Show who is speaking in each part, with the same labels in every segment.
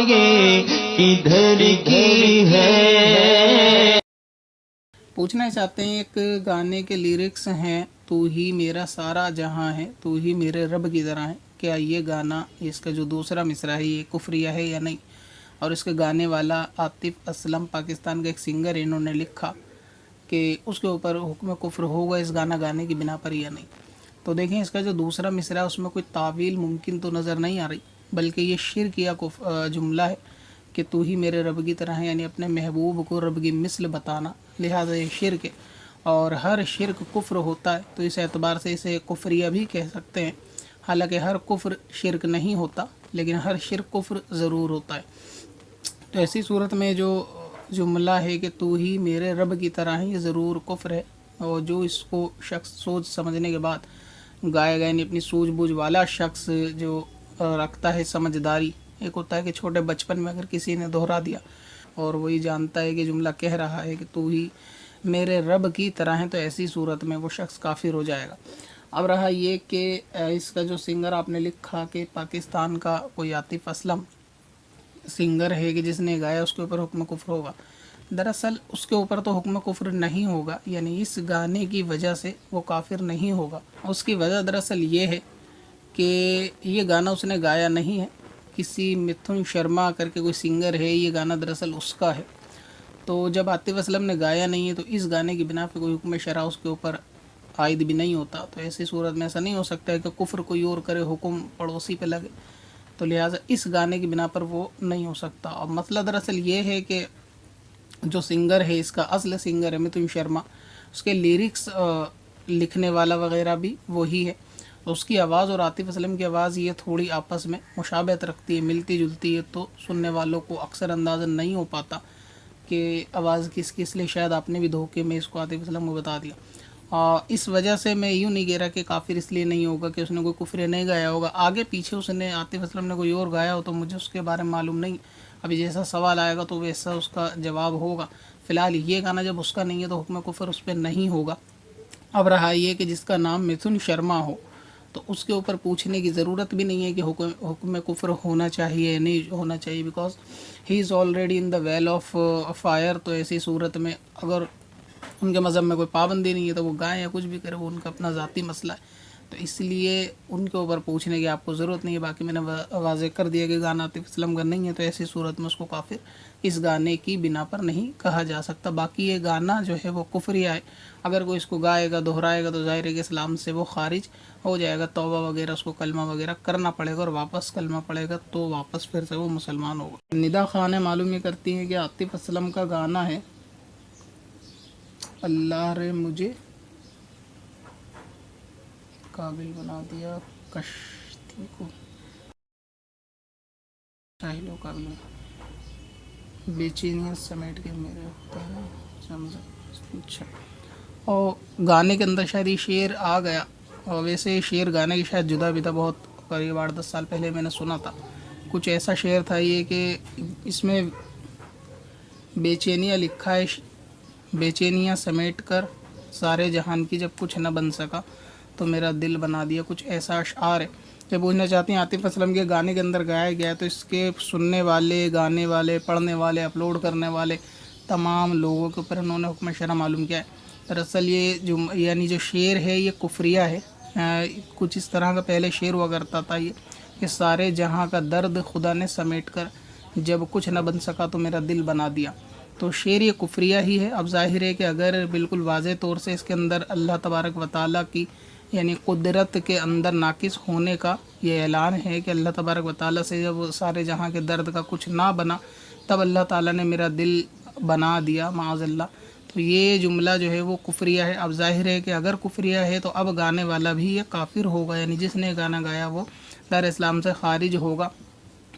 Speaker 1: ये किधर की है।
Speaker 2: पूछना चाहते हैं, एक गाने के लिरिक्स हैं, तू ही मेरा सारा जहां है, तू ही मेरे रब की तरह है। क्या ये गाना, इसका जो दूसरा मिसरा है, ये कुफरिया है या नहीं? और इसके गाने वाला आतिफ असलम पाकिस्तान का एक सिंगर है, इन्होंने लिखा कि उसके ऊपर हुक्म कुफ्र होगा इस गाना गाने की बिना पर या नहीं। तो देखें, इसका जो दूसरा मिसरा है उसमें कोई तावील मुमकिन तो नज़र नहीं आ रही, बल्कि ये शिर्क या जुमला है कि तू ही मेरे रब की तरह है, यानी अपने महबूब को रब की मिसल बताना, लिहाजा ये शिर्क है। और हर शिर्क कुफ्र होता है, तो इस एतबार से इसे कुफरिया भी कह सकते हैं। हालांकि हर कुफ्र शिर्क नहीं होता, लेकिन हर शिर्क कुफ्र ज़रूर होता है। तो ऐसी सूरत में जो जुमला है कि तू ही मेरे रब की तरह है, ये ज़रूर कुफ्र है। और जो इसको शख्स सोच समझने के बाद गाएगा, यानी अपनी सूझबूझ वाला शख्स जो रखता है समझदारी, एक होता है कि छोटे बचपन में अगर किसी ने दोहरा दिया और वही जानता है कि जुमला कह रहा है कि तू ही मेरे रब की तरह है, तो ऐसी सूरत में वो शख्स काफिर हो जाएगा। अब रहा ये कि इसका जो सिंगर आपने लिखा कि पाकिस्तान का कोई आतिफ असलम सिंगर है कि जिसने गाया, उसके ऊपर हुक्म कुफ्र होगा। दरअसल उसके ऊपर तो हुक्म कुफ्र नहीं होगा, यानी इस गाने की वजह से वो काफिर नहीं होगा। उसकी वजह दरअसल ये है कि ये गाना उसने गाया नहीं है, किसी मिथुन शर्मा करके कोई सिंगर है, ये गाना दरअसल उसका है। तो जब आतिफ असलम ने गाया नहीं है, तो इस गाने की बिना पे कोई हुक्म शरा उसके ऊपर आयद भी नहीं होता। तो ऐसी सूरत में ऐसा नहीं हो सकता है कि कुफ्र कोई और करे, हुक्म पड़ोसी पे लगे। तो लिहाजा इस गाने की बिना पर वो नहीं हो सकता। और मसला दरअसल ये है कि जो सिंगर है, इसका असल सिंगर है मिथुन शर्मा, उसके लिरिक्स लिखने वाला वगैरह भी वही है। उसकी आवाज़ और आतिफ असलम की आवाज़ ये थोड़ी आपस में मुशाबहत रखती है, मिलती जुलती है, तो सुनने वालों को अक्सर अंदाज़ा नहीं हो पाता कि आवाज़ किसकी। इसलिए शायद आपने भी धोखे में इसको आतिफ असलम को बता दिया। इस वजह से मैं यूँ नहीं कह रहा कि काफिर इसलिए नहीं होगा कि उसने कोई कुफरे नहीं गाया होगा, आगे पीछे उसने आतिफ असलम ने कोई और गाया हो तो मुझे उसके बारे में मालूम नहीं। अभी जैसा सवाल आएगा तो वैसा उसका जवाब होगा। फ़िलहाल ये गाना जब उसका नहीं है तो हुक्म कुफर उस पर नहीं होगा। अब रहा ये कि जिसका नाम मिथुन शर्मा हो, तो उसके ऊपर पूछने की ज़रूरत भी नहीं है कि हुक्म कुफर होना चाहिए या नहीं होना चाहिए, because he is already in the well of fire. तो ऐसी सूरत में अगर उनके मज़हब में कोई पाबंदी नहीं है तो वो गाएं या कुछ भी करें, वो उनका अपना ज़ाती मसला है। तो इसलिए उनके ऊपर पूछने की आपको ज़रूरत नहीं है। बाकी मैंने वाज़े कर दिया कि गाना आतिफ असलम का नहीं है, तो ऐसी सूरत में उसको काफिर इस गाने की बिना पर नहीं कहा जा सकता। बाकी ये गाना जो है वो कुफरिया है, अगर कोई इसको गाएगा दोहराएगा तो ज़ाहिर है कि इस्लाम से वो खारिज हो जाएगा। तौबा वगैरह उसको कलमा वगैरह करना पड़ेगा और वापस कलमा पड़ेगा तो वापस फिर से वो मुसलमान होगा। निदा खान मालूम ये करती हैं कि आतिफ असलम का गाना है अल्लाह रे मुझे काबिल बना दिया कश्ती को, साहिलों काबिल बेचैनियाँ समेट के मेरे समझा। अच्छा, और गाने के अंदर शायद ये शेर आ गया। और वैसे शेर गाने की शायद जुदा भी था, बहुत करीब 8-10 साल पहले मैंने सुना था। कुछ ऐसा शेर था ये कि इसमें बेचैनियाँ लिखा है, बेचैनियाँ समेट कर सारे जहान की जब कुछ न बन सका तो मेरा दिल बना दिया, कुछ ऐसा अशआर है। जब पूछना चाहती हैं आतिफ असलम के गाने के अंदर गाया गया है, तो इसके सुनने वाले, गाने वाले, पढ़ने वाले, अपलोड करने वाले तमाम लोगों के ऊपर उन्होंने हुक्म शरा मालूम किया है। दरअसल ये जो यानी जो शेर है ये कुफरिया है। कुछ इस तरह का पहले शेर हुआ करता था ये कि सारे जहाँ का दर्द खुदा ने समेट कर जब कुछ न बन सका तो मेरा दिल बना दिया। तो शेर ये कुफरिया ही है। अब जाहिर है कि अगर बिल्कुल वाज़े तौर से इसके अंदर अल्लाह तबारक व तआला की यानी कुदरत के अंदर नाकिस होने का ये ऐलान है कि अल्लाह तबारक व तआला से जब सारे जहाँ के दर्द का कुछ ना बना तब अल्लाह ताला ने मेरा दिल बना दिया माअज़ल्लाह, तो ये जुमला जो है वो कुफरिया है। अब जाहिर है कि अगर कुफरिया है तो अब गाने वाला भी ये काफिर होगा, यानी जिसने गाना गाया वो दार इस्लाम से खारिज होगा,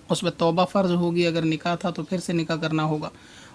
Speaker 2: उस पर तौबा फ़र्ज़ होगी। अगर निकाह था तो फिर से निकाह करना होगा।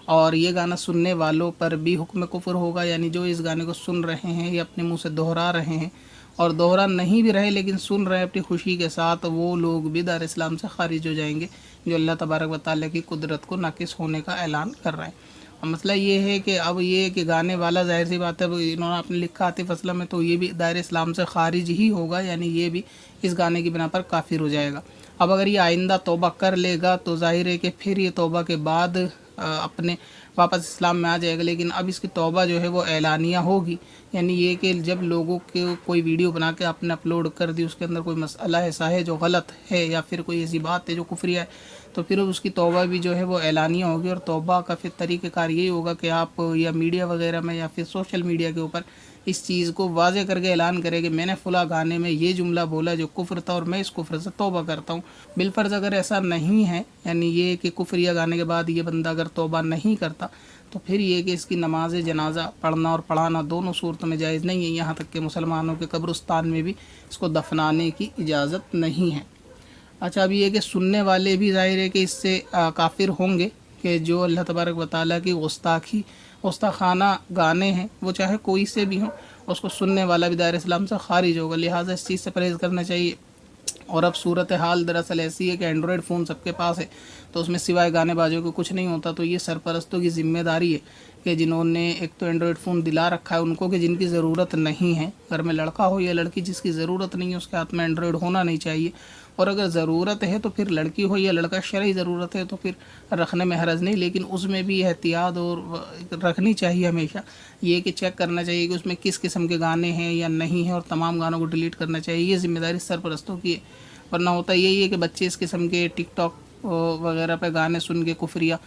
Speaker 2: और ये गाना सुनने वालों पर भी हुक्म कुफ्र होगा, यानी जो इस गाने को सुन रहे हैं या अपने मुंह से दोहरा रहे हैं और दोहरा नहीं भी रहे लेकिन सुन रहे हैं अपनी खुशी के साथ, वो लोग भी दार इस्लाम से खारिज हो जाएंगे जो अल्लाह तबारक व तआला की कुदरत को नाकिस होने का ऐलान कर रहे हैं। और मसला ये है कि अब ये कि गाने वाला जाहिर सी बात है, इन्होंने आपने लिखा आतिफ असलम में, तो ये भी दायरे इस्लाम से खारिज ही होगा, यानी ये भी इस गाने की बिना पर काफिर हो जाएगा। अब अगर ये आइंदा तौबा कर लेगा तो जाहिर है कि फिर ये तौबा के बाद अपने वापस इस्लाम में आ जाएगा। लेकिन अब इसकी तौबा जो है वो ऐलानिया होगी, यानी ये कि जब लोगों के कोई वीडियो बना के आपने अपलोड कर दी, उसके अंदर कोई मसला ऐसा है जो गलत है या फिर कोई ऐसी बात है जो कुफरिया है, तो फिर उसकी तौबा भी जो है वो ऐलानिया होगी। और तौबा का फिर तरीक़ेकार यही होगा कि आप या मीडिया वगैरह में या फिर सोशल मीडिया के ऊपर इस चीज़ को वाज़े करके ऐलान करें कि मैंने फ़ुला गाने में ये जुमला बोला जो कुफ्र था और मैं इस कुफ्र से तौबा करता हूँ। बिलफ़र्ज़ अगर ऐसा नहीं है, यानी ये कि कुफ्रिया गाने के बाद ये बंदा अगर तौबा नहीं करता, तो फिर ये कि इसकी नमाज जनाजा पढ़ना और पढ़ाना दोनों सूरतों में जायज़ नहीं है। यहाँ तक कि मुसलमानों के कब्रिस्तान में भी इसको दफनाने की इजाज़त नहीं है। अच्छा, अब ये कि सुनने वाले भी ज़ाहिर है कि इससे काफिर होंगे कि जो अल्लाह तबारक व तआला की गुस्ताखाना गाने हैं, वो चाहे कोई से भी हों, उसको सुनने वाला भी दायरे इस्लाम से खारिज होगा। लिहाजा इस चीज़ से परहेज़ करना चाहिए। और अब सूरत हाल दरअसल ऐसी है कि एंड्रॉयड फ़ोन सबके पास है, तो उसमें सिवाय गाने बाजों के कुछ नहीं होता। तो ये सरपरस्तों की ज़िम्मेदारी है कि जिन्होंने एक तो एंड्रॉयड फ़ोन दिला रखा है उनको, कि जिनकी ज़रूरत नहीं है, घर में लड़का हो या लड़की जिसकी ज़रूरत नहीं है उसके हाथ में एंड्रॉयड होना नहीं चाहिए। और अगर ज़रूरत है तो फिर लड़की हो या लड़का, शरई ज़रूरत है तो फिर रखने में हरज नहीं, लेकिन उसमें भी एहतियात और रखनी चाहिए हमेशा। ये कि चेक करना चाहिए कि उसमें किस किस्म के गाने हैं या नहीं हैं, और तमाम गानों को डिलीट करना चाहिए। ये ज़िम्मेदारी सरपरस्तों की है। वरना होता यही है कि बच्चे इस किस्म के टिकटॉक वगैरह पे गाने सुन के कुफरिया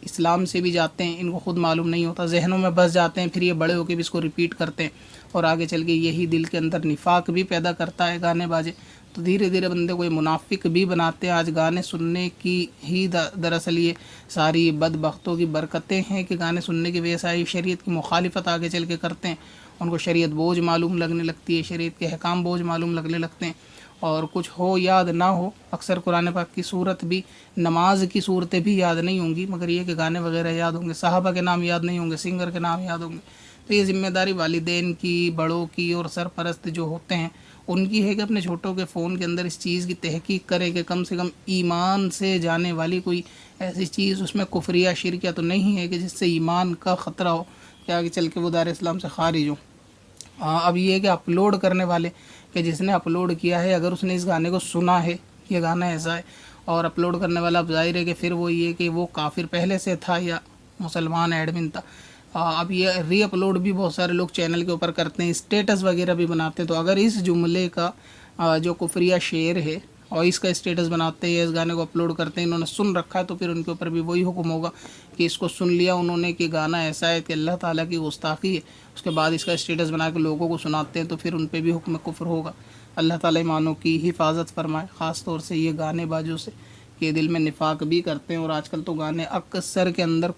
Speaker 2: इस्लाम से भी जाते हैं, इनको खुद मालूम नहीं होता, जहनों में बस जाते हैं, फिर ये बड़े होकर भी इसको रिपीट करते हैं और आगे चल के यही दिल के अंदर निफाक भी पैदा करता है गाने बाजे। तो धीरे धीरे बंदे को मुनाफिक भी बनाते हैं। आज गाने सुनने की ही दरअसल ये सारी बदबख्तों की बरकतें हैं कि गाने सुनने की वजह से आई शरीयत की मुखालिफत आगे चल के करते हैं। उनको शरीयत बोझ मालूम लगने लगती है, शरीयत के अहकाम बोझ मालूम लगने लगते हैं। और कुछ हो याद ना हो, अक्सर कुरान पाक की सूरत भी, नमाज की सूरतें भी याद नहीं होंगी, मगर ये कि गाने वगैरह याद होंगे, सहाबा के नाम याद नहीं होंगे, सिंगर के नाम याद होंगे। तो ये ज़िम्मेदारी वालिदैन की, बड़ों की और सरपरस्त जो होते हैं उनकी है कि अपने छोटों के फ़ोन के अंदर इस चीज़ की तहकीक करें कि कम से कम ईमान से जाने वाली कोई ऐसी चीज़ उसमें कुफरिया शिरकिया तो नहीं है कि जिससे ईमान का ख़तरा हो कि आगे चल के वो दायरे इस्लाम से खारिज हो। अब ये है कि अपलोड करने वाले, कि जिसने अपलोड किया है अगर उसने इस गाने को सुना है, ये गाना ऐसा है, और अपलोड करने वाला अब ज़ाहिर है कि फिर वो ये कि वो काफिर पहले से था या मुसलमान एडमिन था। अब ये री अपलोड भी बहुत सारे लोग चैनल के ऊपर करते हैं, स्टेटस वगैरह भी बनाते हैं। तो अगर इस जुमले का जो कुफरिया शेर है और इसका स्टेटस बनाते हैं, इस गाने को अपलोड करते हैं, इन्होंने सुन रखा है, तो फिर उनके ऊपर भी वही हुक्म होगा कि इसको सुन लिया उन्होंने कि गाना ऐसा है कि अल्लाह ताला की गुस्ताखी है, उसके बाद इसका स्टेटस बना के लोगों को सुनाते हैं, तो फिर उन पर भी हुक्म कुफ्र होगा। अल्लाह ताला ईमानों की हिफाजत फरमाए, ख़ास तौर से ये गाने बाजों से कि दिल में निफाक भी करते हैं। और आजकल तो गाने अक्सर के अंदर